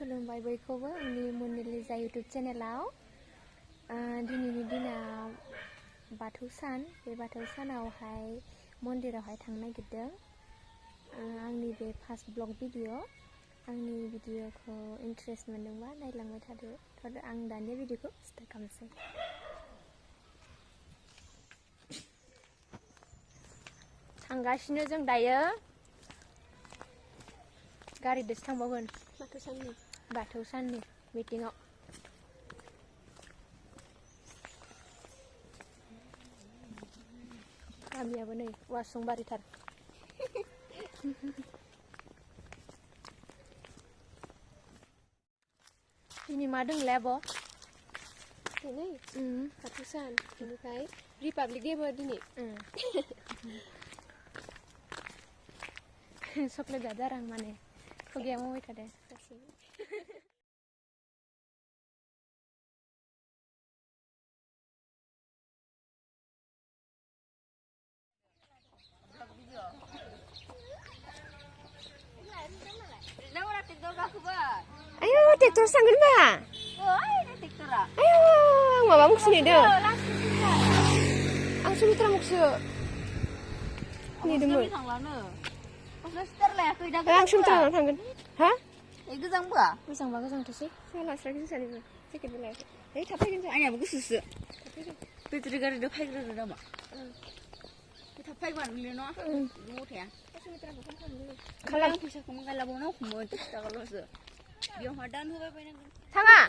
खुलुमबाय बयखौबो आंनि मन्दिलिजा इउटुब चेनेलाव दिनैनि दिनाव बाथौ सान बे बाथौ सानावहाय मन्दिरावहाय थांनो नागिरदों आंनि बे फार्स्ट ब्लग भिडिअ आंनि भिडिअखौ इन्टारेस्ट मोनदोंबा नायलांबाय थादो आं दानि भिडिअखौ स्टार्ट खालामसै थांगासिनो जों दायो गारिदोसो थांबावगोन बाथौ साननि मिटिंआव गामियाबो नै वासंबारिथार दिनै मा दंलै आब' दिनै बाथौ सान बेनिफ्राय रिपाब्लिक डेबो दिनै चक्लेट जादों आरो आं माने खुगाया मावबाय थादों ayo ट्रेक्टर सांगोन बा ayo आं माबा मुखसो नेदों आं सुमित्रा मुखसो नेदोंमोन आं सुमित्रानाव थांगोन हा गोजांबा गोजांबा गोजांथोसै जोंहा लास्राखै सानैबो जेकेटबो लायाखै है थाब फैगोन जों आंनियाबो गुसुसो बेटारि गारिजों फैग्रोदो नामा थाब फैबानो मोनले नङा मथाया सुमित्राखौ फन खालाम फैसाखौ मोनगायलाबावनो हमो 30 थाखाल'सो बेयावहा दान होबाय बायनांगोन थाङा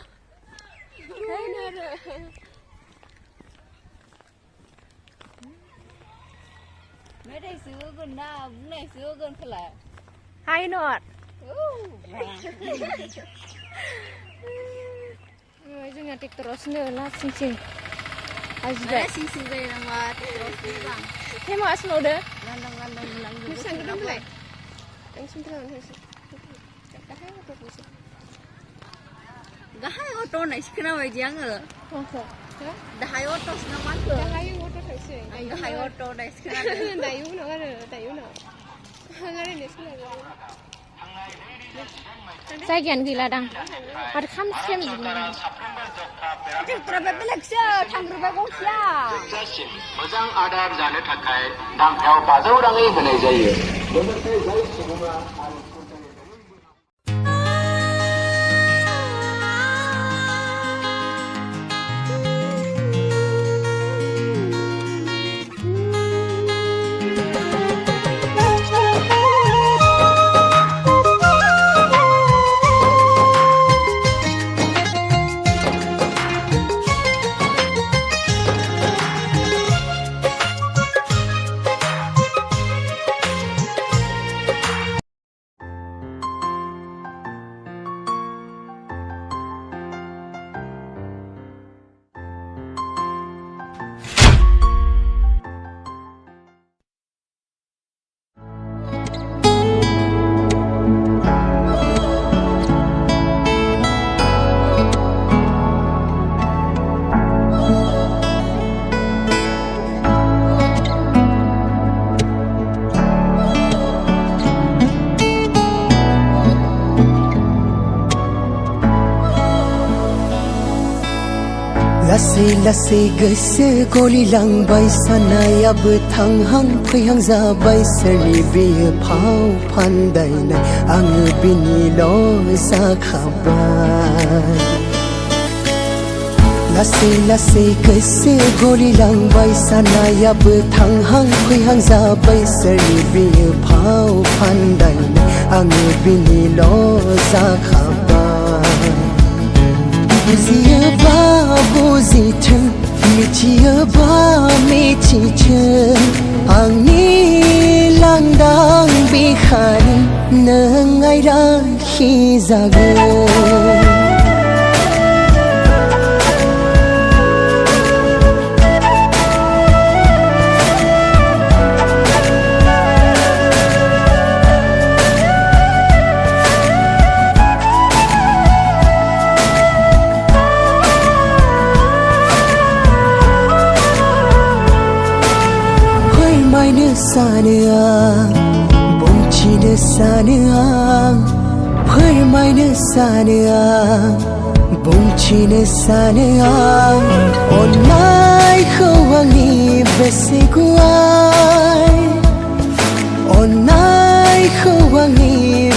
मेथाइसो होगोन ना बुंनायसो होगोन खोलाय हाय नट जोंना ट्रेक्टरावसो लासिंसिं आजिबाय सिंसिं जायो नामा ट्रेक्टरावसो टाइमा आसनावदो गान्दां गान्दां मोनलांजोबो बेसेबां दोनलाय आं सिन्थानानै थांसै गाहाय अट' होननायसो खोनाबायदि आङो दाहाय अट'सो ना माखो दाहाय अट' थांसै आं गाहाय अट' होननायसो खोनादों दायो उनाव रायलायनोसै जायगायानो गैलादां आरो खामस्रेमजोबनाय ट्रेक्टरा बेलेगसो थांग्रोबाय गंसेया मोजां आदार जानो थाखाय दांथायाव 500 राङै होनाय जायो लोगोसे जाय सुबुङा लासै लासै गोसो गलिलांबाय साननायाबो थांहां फैहां जाबाय सोरनि बेयो फाव फान्दायनाय आङो बिनिल' जाखाबाय लासै लासै गोसो गलिलांबाय साननायाबो थांहां फैहां जाबाय सोरनि बेयो फाव फान्दायनाय आङो बिनिल' जाखाबाय बुजियोबा बुजिथों मिथियोबा मिथिथों आंनि लांदां बिखानि नों आयराखिजागोन सानो आं बुंथिनो सानो आं फोरमायनो सानो आं बुंथिनो सानो आं अननायखौ आंनि बेसे गुवार अननायखौ आंनि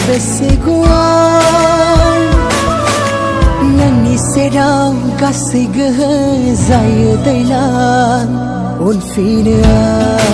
बेसे गुवार नोंनि सेराव गासै गोहो जायो दैलां उनफिनो आं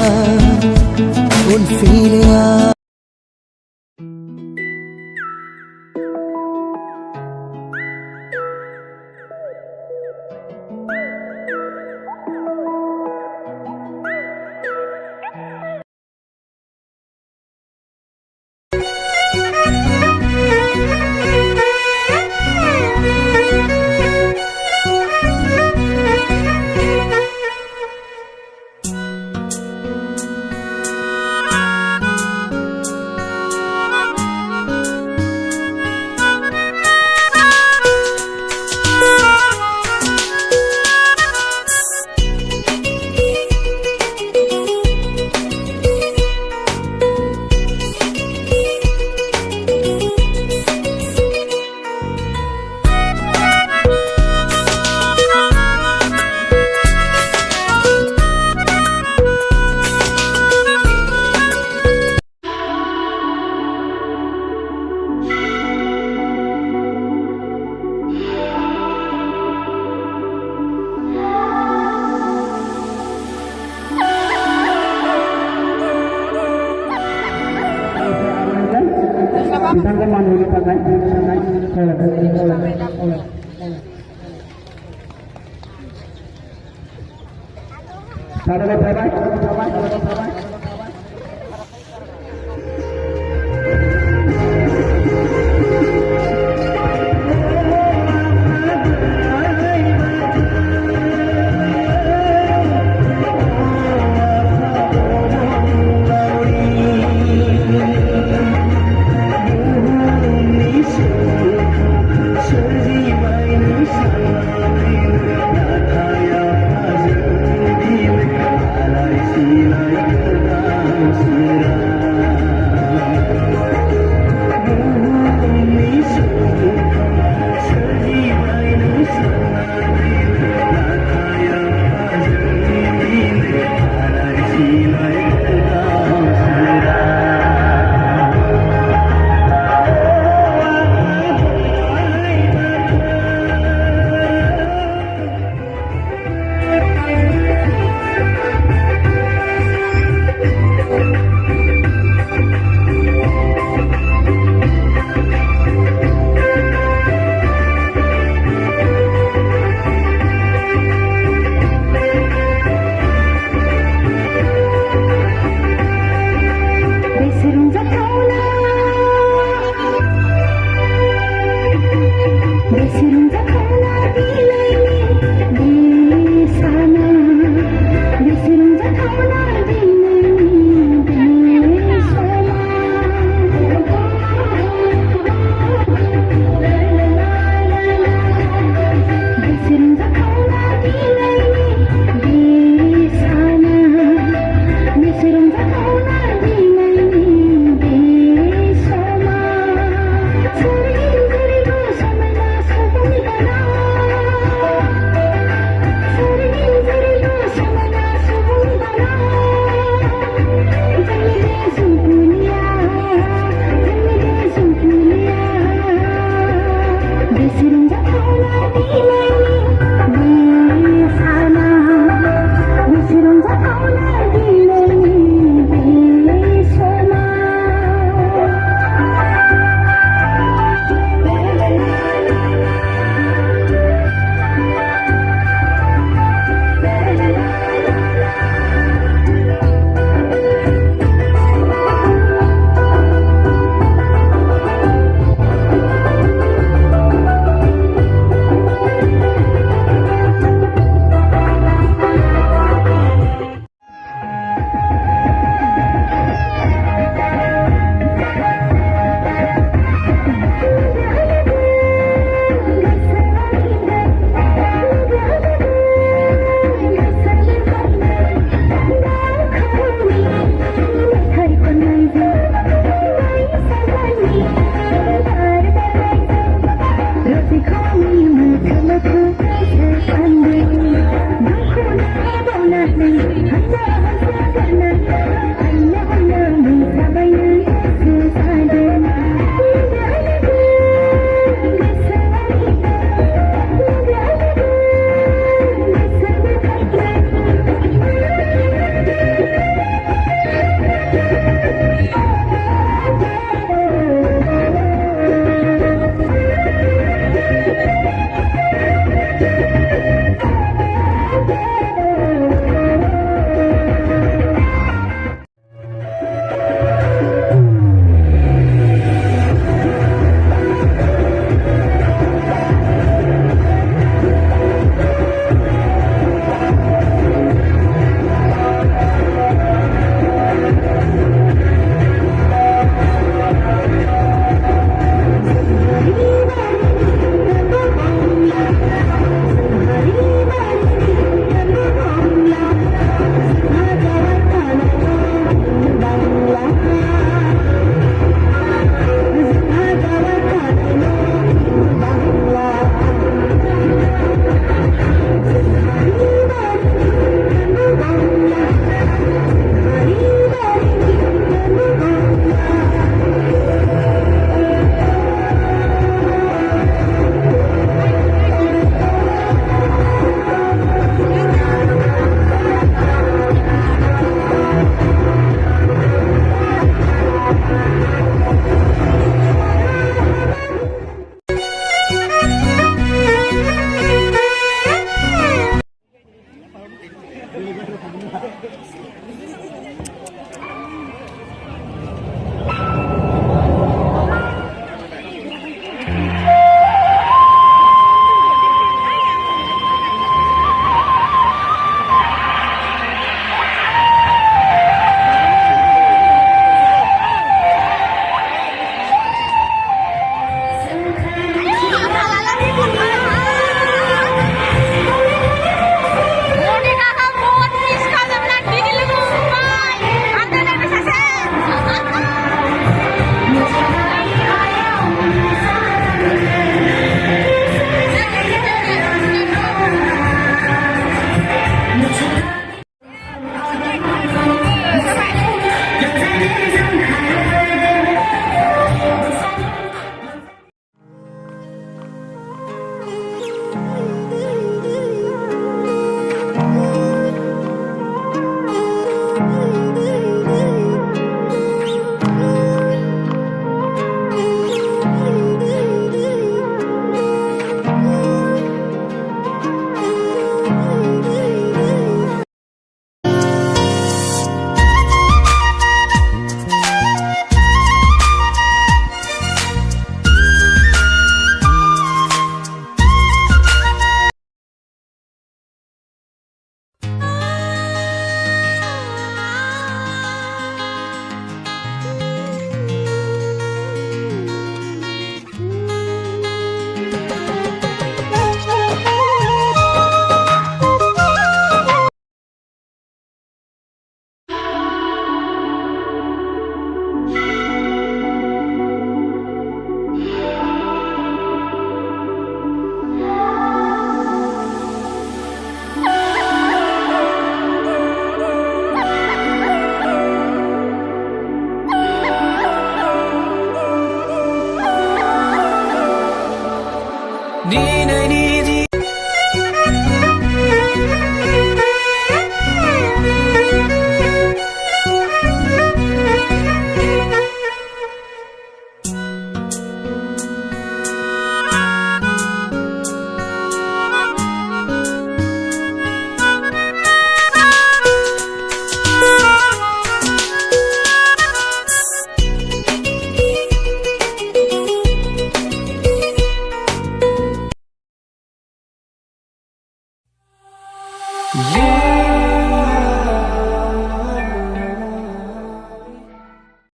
falinai